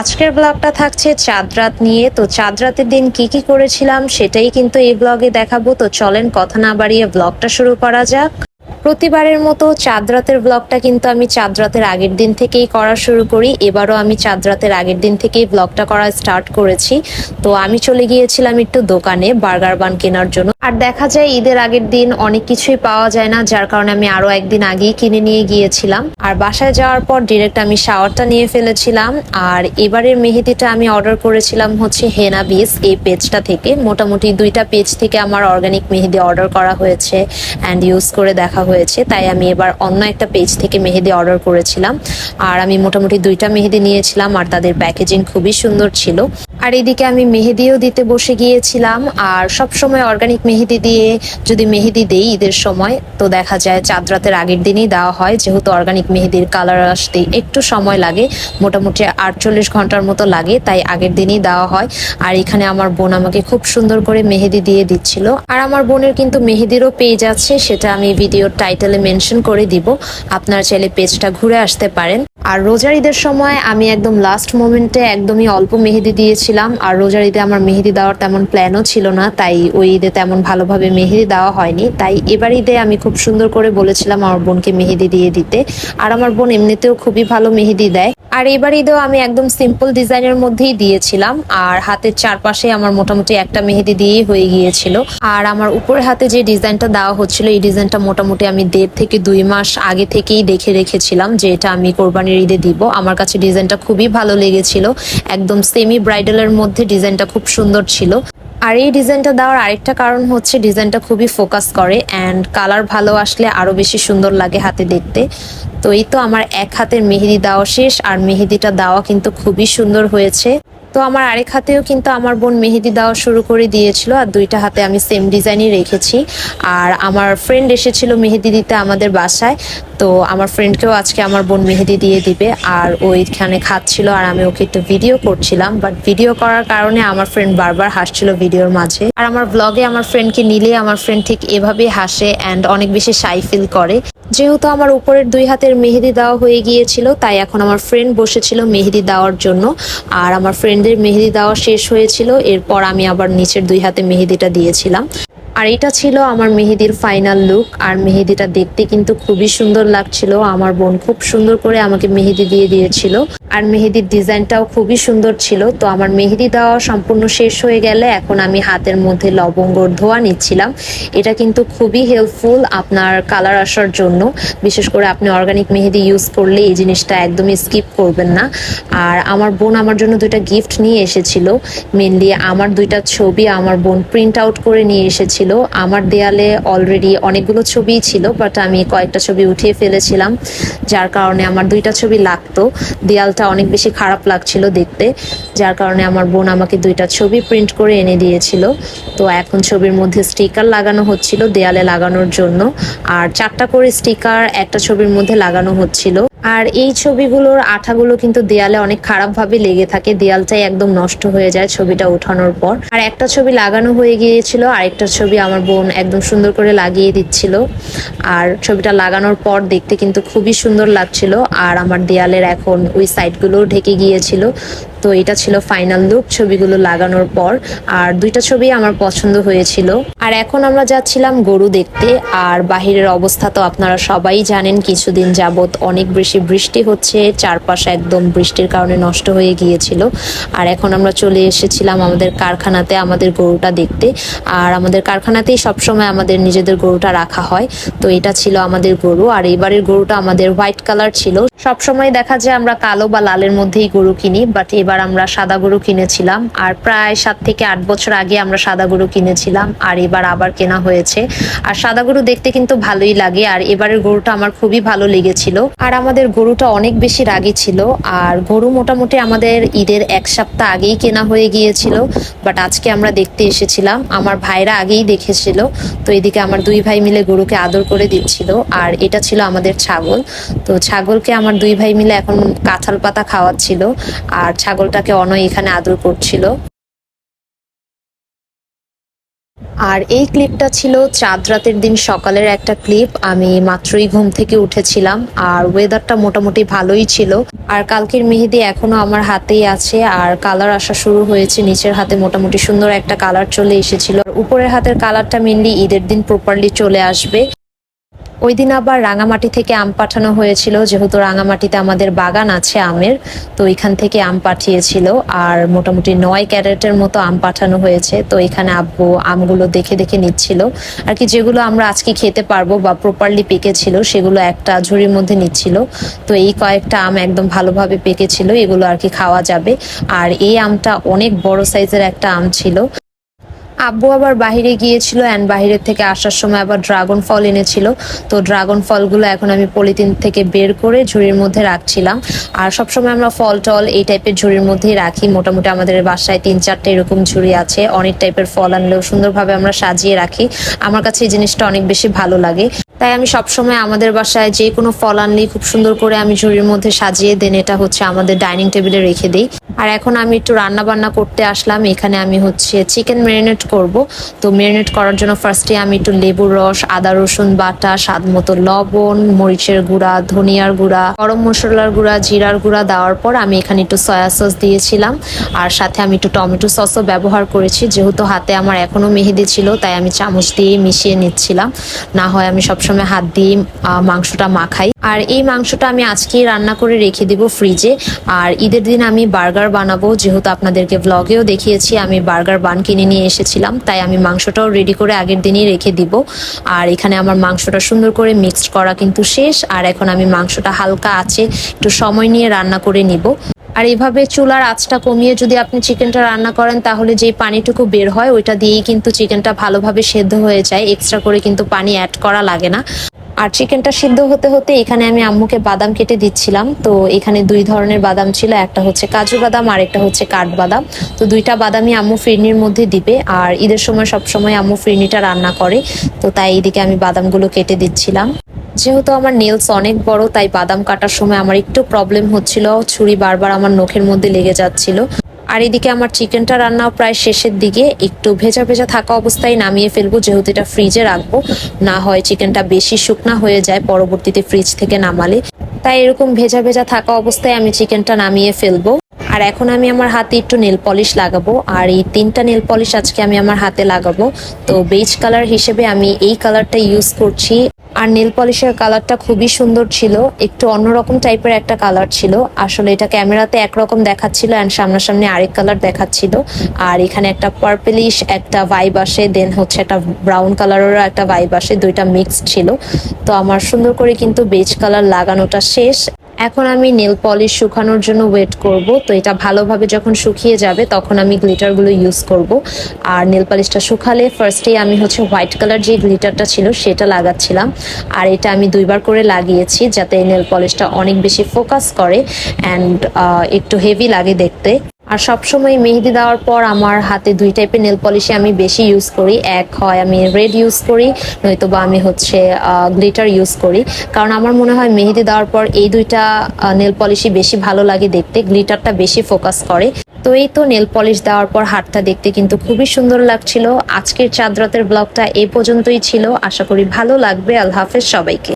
আজকের ব্লগটা থাকছে চাঁদ রাত নিয়ে। তো চাঁদ রাতের দিন কি কি করেছিলাম সেটাই কিন্তু এই ব্লগে দেখাবো। তো চলেন কথা না বাড়িয়ে ব্লগটা শুরু করা যাক। প্রতিবারের মতো চাঁদ রাতের ব্লগটা কিন্তু আমি চাঁদ রাতের আগের দিন থেকেই করা শুরু করি। এবারও আমি চাঁদ রাতের আগের দিন থেকেই ব্লগটা করা স্টার্ট করেছি। তো আমি চলে গিয়েছিলাম একটু দোকানে বার্গার বান কেনার জন্য। আর দেখা যায় ঈদের আগের দিন অনেক কিছুই পাওয়া যায় না, যার কারণে আমি আরো একদিন আগেই কিনে নিয়ে গিয়েছিলাম। আর বাসায় যাওয়ার পর ডিরেক্ট আমি শাওয়ারটা নিয়ে ফেলেছিলাম। আর এবারের মেহেদিটা আমি অর্ডার করেছিলাম হচ্ছে হেনা বিস এই পেজটা থেকে। মোটামুটি 2টা পেজ থেকে আমার অর্গানিক মেহেদি অর্ডার করা হয়েছে অ্যান্ড ইউজ করে দেখা হয়েছে, তাই আমি এবার অন্য একটা পেজ থেকে মেহেদি অর্ডার করেছিলাম। আর আমি মোটামুটি 2টা মেহেদি নিয়েছিলাম আর তাদের প্যাকেজিং খুবই সুন্দর ছিল। আর এদিকে আমি মেহেদিও দিতে বসে গিয়েছিলাম। আর সব সময় অর্গানিক মেহেদি দিয়ে যদি মেহেদি দেই ঈদের সময়, তো দেখা যায় চাঁদ রাতের আগের দিনই দেওয়া হয়, যেহেতু অর্গানিক মেহেদির কালার আসতে একটু সময় লাগে, মোটামুটি 48 ঘন্টার মতো লাগে, তাই আগের দিনই দেওয়া হয়। আর এখানে আমার বোন আমাকে খুব সুন্দর করে মেহেদি দিয়ে দিচ্ছিল। আর আমার বোনের কিন্তু মেহেদিরও পেজ আছে, সেটা আমি ভিডিওর টাইটেলে মেনশন করে দিব, আপনারা চাইলে পেজটা ঘুরে আসতে পারেন। আর রোজার ঈদের সময় আমি একদম লাস্ট মোমেন্টে একদমই অল্প মেহেদি দিয়েছিলাম। আর রোজার ঈদে আমার মেহেদি দেওয়ার তেমন প্ল্যানও ছিল না, তাই ওই ঈদে তেমন ভালোভাবে মেহেদি দেওয়া হয়নি। তাই এবার ঈদে আমি খুব সুন্দর করে বলেছিলাম আমার বোনকে মেহেদি দিয়ে দিতে। আর আমার বোন এমনিতেও খুবই ভালো মেহেদি দেয়। আর এবার ঈদেও আমি একদম সিম্পল ডিজাইনের মধ্যেই দিয়েছিলাম। আর হাতের চারপাশে আমার মোটামুটি একটা মেহেদি দিয়েই হয়ে গিয়েছিল। আর আমার উপরের হাতে যে ডিজাইনটা দেওয়া হচ্ছিল, এই ডিজাইনটা মোটামুটি আমি 1.5 থেকে 2 মাস আগে থেকেই দেখে রেখেছিলাম যে এটা আমি কোরবানির ঈদে দিব। আমার কাছে ডিজাইনটা খুবই ভালো লেগেছিল, একদম সেমি ব্রাইডালের মধ্যে ডিজাইনটা খুব সুন্দর ছিল। আর এই ডিজাইনটা দেওয়ার আরেকটা কারণ হচ্ছে ডিজাইনটা খুবই ফোকাস করে অ্যান্ড কালার ভালো আসলে আরো বেশি সুন্দর লাগে হাতে দেখতে। তো এই তো আমার এক হাতের মেহেদি দেওয়া শেষ, আর মেহেদিটা দেওয়া কিন্তু খুবই সুন্দর হয়েছে। তো আমার আরেক হাতেও কিন্তু আমার বোন মেহেদি দেওয়া শুরু করে দিয়েছিল, আর 2টা হাতে আমি সেম ডিজাইনই রেখেছি। আর আমার ফ্রেন্ড এসেছিল মেহেদি দিতে আমাদের বাসায়, তো আমার ফ্রেন্ডকেও আজকে আমার বোন মেহেদি দিয়ে দিবে। আর ওইখানে খাচ্ছিল আর আমি ওকে একটু ভিডিও করছিলাম, বাট ভিডিও করার কারণে আমার ফ্রেন্ড বারবার হাসছিল ভিডিওর মাঝে। আর আমার ব্লগে আমার ফ্রেন্ডকে নিলে আমার ফ্রেন্ড ঠিক এভাবে হাসে অ্যান্ড অনেক বেশি শাই ফিল করে। যেহেতু আমার উপরের 2 হাতের মেহেদি দেওয়া হয়ে গিয়েছিল, তাই এখন আমার ফ্রেন্ড বসেছিল মেহেদি দেওয়ার জন্য। আর আমার ফ্রেন্ডদের মেহেদি দেওয়া শেষ হয়েছিল, এরপর আমি আবার নিচের 2 হাতে মেহেদিটা দিয়েছিলাম। আর এটা ছিল আমার মেহেদির ফাইনাল লুক। আর মেহেদিটা দেখতে কিন্তু খুবই সুন্দর লাগছিল। আমার বোন খুব সুন্দর করে আমাকে মেহেদি দিয়ে দিয়েছিল, আর মেহেদির ডিজাইনটাও খুবই সুন্দর ছিল। তো আমার মেহেদি দেওয়া সম্পূর্ণ শেষ হয়ে গেলে এখন আমি হাতের মধ্যে লবঙ্গর ধোয়া নিচ্ছিলাম। এটা কিন্তু খুবই হেল্পফুল আপনার কালার আসার জন্য, বিশেষ করে আপনি অর্গানিক মেহেদি ইউজ করলে এই জিনিসটা একদমই স্কিপ করবেন না। আর আমার বোন আমার জন্য 2টা গিফট নিয়ে এসেছিল। মেনলি আমার 2টা ছবি আমার বোন প্রিন্ট আউট করে নিয়ে এসেছিল। আমার দেয়ালে অলরেডি অনেকগুলো ছবিই ছিল, বাট আমি কয়েকটা ছবি উঠিয়ে ফেলেছিলাম, যার কারণে আমার 2টা ছবি লাগতো। দেয়ালটা অনেক বেশি খারাপ লাগছিল দেখতে, যার কারণে আমার বোন আমাকে 2টা ছবি প্রিন্ট করে এনে দিয়েছিল। তো এখন ছবির মধ্যে স্টিকার লাগানো হচ্ছিল দেয়ালে লাগানোর জন্য। আর 4টা করে স্টিকার একটা ছবির মধ্যে লাগানো হচ্ছিল। আর এই ছবিগুলোর আঠাগুলো কিন্তু দেয়ালে অনেক খারাপভাবে লেগে থাকে, দেয়ালটাই একদম নষ্ট হয়ে যায় ছবিটা ওঠানোর পর। আর একটা ছবি লাগানো হয়ে গিয়েছিল, আরেকটা ছবি আমার বোন একদম সুন্দর করে লাগিয়ে দিচ্ছিল। আর ছবিটা লাগানোর পর দেখতে কিন্তু খুবই সুন্দর লাগছিল। আর আমার দেয়ালের এখন ওই সাইডগুলো ঢেকে গিয়েছিল। তো এটা ছিল ফাইনাল লুক ছবিগুলো লাগানোর পর। আর 2টা ছবি আমার পছন্দ হয়েছিল। আর এখন আমরা যাচ্ছিলাম গরু দেখতে। আর বাহিরের অবস্থা তো আপনারা সবাই জানেন, কিছুদিন যাবত অনেক বেশি বৃষ্টি হচ্ছে, চারপাশে একদম বৃষ্টির কারণে নষ্ট হয়ে গিয়েছিল। আর এখন আমরা চলে এসেছিলাম আমাদের কারখানাতে আমাদের গরুটা দেখতে। আর আমাদের কারখানাতেই সবসময় আমাদের নিজেদের গরুটা রাখা হয়। তো এটা ছিল আমাদের গরু। আর এবারের গরুটা আমাদের হোয়াইট কালার ছিল। সবসময় দেখা যায় আমরা কালো বা লালের মধ্যেই গরু কিনি, বাট এবার আমরা সাদা গরু কিনেছিলাম। আর প্রায় 7 থেকে 8 বছর আগে আমরা সাদা গরু কিনেছিলাম, আর এবার আবার কেনা হয়েছে। আর সাদা গরু দেখতে কিন্তু ভালোই লাগে। আর এবারের গরুটা আমার খুবই ভালো লেগেছিল। আর আমাদের গরুটা অনেক বেশি রাগী ছিল। আর গরু মোটামুটি আমাদের ঈদের 1 সপ্তাহ আগেই কেনা হয়ে গিয়েছিল, বাট আজকে আমরা দেখতে এসেছিলাম। আমার ভাইরা আগেই দেখেছিল। তো এদিকে আমার 2 ভাই মিলে গরুকে আদর করে দিচ্ছিল। আর এটা ছিল আমাদের ছাগল। তো ছাগলকে আমার 2 ভাই মিলে এখন কাঁঠাল পাতা খাওয়াচ্ছিল, আর ছাগলটাকে অনয় এখানে আদর করছিল। আর এই ক্লিপটা ছিল চাঁদ রাতের দিন সকালের একটা ক্লিপ। আমি মাত্রই ঘুম থেকে উঠেছিলাম আর ওয়েদারটা মোটামুটি ভালোই ছিল। আর কালকের মেহেদি এখনো আমার হাতেই আছে আর কালার আসা শুরু হয়েছে। নিচের হাতে মোটামুটি সুন্দর একটা কালার চলে এসেছিল। উপরের হাতের কালারটা মেনলি ঈদের দিন প্রপারলি চলে আসবে। ওই দিন আবার রাঙামাটি থেকে আম পাঠানো হয়েছিল, যেহেতু রাঙামাটিতে আমাদের বাগান আছে আমের, তো এখান থেকে আম পাঠিয়েছিল। আর মোটামুটি 9 ক্যারেটের মতো আম পাঠানো হয়েছে। তো এখানে আব্বু আমগুলো দেখে দেখে নিচ্ছিল আর কি, যেগুলো আমরা আজকে খেতে পারবো বা প্রপারলি পেকেছিল সেগুলো একটা ঝুড়ির মধ্যে নিচ্ছিল। তো এই কয়েকটা আম একদম ভালোভাবে পেকেছিল, এগুলো আর কি খাওয়া যাবে। আর এই আমটা অনেক বড় সাইজের একটা আম ছিল। আব্বু আবার বাহিরে গিয়েছিল অ্যান্ড বাহিরের থেকে আসার সময় আবার ড্রাগন ফল এনেছিল। তো ড্রাগন ফলগুলো এখন আমি পলিথিন থেকে বের করে ঝুড়ির মধ্যে রাখছিলাম। আর সবসময় আমরা ফল টল এই টাইপের ঝুড়ির মধ্যেই রাখি। মোটামুটি আমাদের বাসায় 3-4টা এরকম ঝুড়ি আছে। অনেক টাইপের ফল আনলেও সুন্দরভাবে আমরা সাজিয়ে রাখি। আমার কাছে এই জিনিসটা অনেক বেশি ভালো লাগে। তাই আমি সবসময় আমাদের বাসায় যে কোনো ফল আনলেই খুব সুন্দর করে আমি ঝুড়ির মধ্যে সাজিয়ে দেন, এটা হচ্ছে আমাদের ডাইনিং টেবিলে রেখে দিই। আর এখন আমি একটু রান্না বান্না করতে আসলাম। এখানে আমি হচ্ছে চিকেন ম্যারিনেট করব। তো ম্যারিনেট করার জন্য ফার্স্টে আমি একটু লেবুর রস, আদা রসুন বাটা, স্বাদ মতো লবণ, মরিচের গুঁড়া, ধনিয়ার গুঁড়া, গরম মশলার গুঁড়া, জিরার গুঁড়া দেওয়ার পর আমি এখানে একটু সয়া সস দিয়েছিলাম। আর সাথে আমি একটু টমেটো সসও ব্যবহার করেছি। যেহেতু হাতে আমার এখনো মেহেদি ছিল তাই আমি চামচ দিয়ে মিশিয়ে নিচ্ছিলাম, না হয় আমি সবসময় হাত দিয়ে মাংসটা মাখাই। আর এই মাংসটা আমি আজকেই রান্না করে রেখে দিব ফ্রিজে। আর ঈদের দিন আমি বার্গার বানাবো, যেহেতু আপনাদেরকে ব্লগেও দেখিয়েছি আমি বার্গার বান কিনে নিয়ে এসেছিলাম, তাই আমি মাংসটাও রেডি করে আগের দিনই রেখে দিব। আর এখানে আমার মাংসটা সুন্দর করে মিক্সড করা কিন্তু শেষ। আর এখন আমি মাংসটা হালকা আছে একটু সময় নিয়ে রান্না করে নিব। আর এইভাবে চুলার আঁচটা কমিয়ে যদি আপনি চিকেনটা রান্না করেন তাহলে যে পানিটুকু বের হয় ওইটা দিয়েই কিন্তু চিকেনটা ভালোভাবে সেদ্ধ হয়ে যায়, এক্সট্রা করে কিন্তু পানি অ্যাড করা লাগে না। আর চিকেনটা সিদ্ধ হতে হতে এখানে আমি আম্মুকে বাদাম কেটে দিচ্ছিলাম। তো এখানে 2 ধরনের বাদাম ছিল, একটা হচ্ছে কাজু বাদাম আর একটা হচ্ছে কাঠবাদাম। তো 2টা বাদামই আম্মু ফিরনির মধ্যে দিবে। আর ঈদের সময় সব সময় আম্মু ফিরনিটা রান্না করে, তো তাই এইদিকে আমি বাদামগুলো কেটে দিচ্ছিলাম। যেহেতু আমার নেলস অনেক বড় তাই বাদাম কাটার সময় আমার একটু প্রবলেম হচ্ছিল, ছুরি বারবার আমার নখের মধ্যে লেগে যাচ্ছিল। আর এদিকে আমার চিকেনটা রান্নাও প্রায় শেষের দিকে, একটু ভেজা ভেজা থাকা অবস্থায় নামিয়ে ফেলবো, যেহেতু এটা ফ্রিজে রাখবো, না হয় চিকেনটা বেশি শুকনা হয়ে যায় পরবর্তীতে ফ্রিজ থেকে নামালে। তাই এরকম ভেজা ভেজা থাকা অবস্থায় আমি চিকেনটা নামিয়ে ফেলবো। আর এখন আমি আমার হাতে একটু নেল পলিশ লাগাবো। আর এই 3টা নেল পলিশ আজকে আমি আমার হাতে লাগাবো। তো বেজ কালার হিসেবে আমি এই কালারটা ইউজ করছি। আর নেল পলিশের কালারটা খুবই সুন্দর ছিল, একটু অন্যরকম টাইপের একটা কালার ছিল। আসলে এটা ক্যামেরাতে একরকম দেখাচ্ছিল অ্যান্ড সামনাসামনি আরেক কালার দেখাচ্ছিল। আর এখানে একটা পার্পলিশ একটা ভাইব আসে, দেন হচ্ছে একটা ব্রাউন কালারেরও একটা ভাইব আসে, 2টা মিক্সড ছিল। তো আমার সুন্দর করে কিন্তু বেজ কালার লাগানোটা শেষ। এখন আমি নেল পলিশ শুকানোর জন্য ওয়েট করব। তো এটা ভালোভাবে যখন শুকিয়ে যাবে তখন আমি গ্লিটারগুলো ইউজ করব। আর নেল পলিশটা শুকালে ফার্স্টেই আমি হচ্ছে হোয়াইট কালার যে গ্লিটারটা ছিল সেটা লাগাচ্ছিলাম। আর এটা আমি 2বার করে লাগিয়েছি যাতে নেল পলিশটা অনেক বেশি ফোকাস করে অ্যান্ড একটু হেভি লাগে দেখতে। আর সবসময় মেহেদি দেওয়ার পর আমার হাতে 2 টাইপের নেল পলিশই আমি বেশি ইউজ করি। এক হয় আমি রেড ইউজ করি, নয়তো বা আমি হচ্ছে গ্লিটার ইউজ করি। কারণ আমার মনে হয় মেহেদি দেওয়ার পর এই 2টা নেল পলিশই বেশি ভালো লাগে দেখতে, গ্লিটারটা বেশি ফোকাস করে। তো এই তো নেল পলিশ দেওয়ার পর হাতটা দেখতে কিন্তু খুবই সুন্দর লাগছিল। আজকের চাঁদ রাতের ব্লগটা এই পর্যন্তই ছিল, আশা করি ভালো লাগবে। আল্লাহ হাফেজ সবাইকে।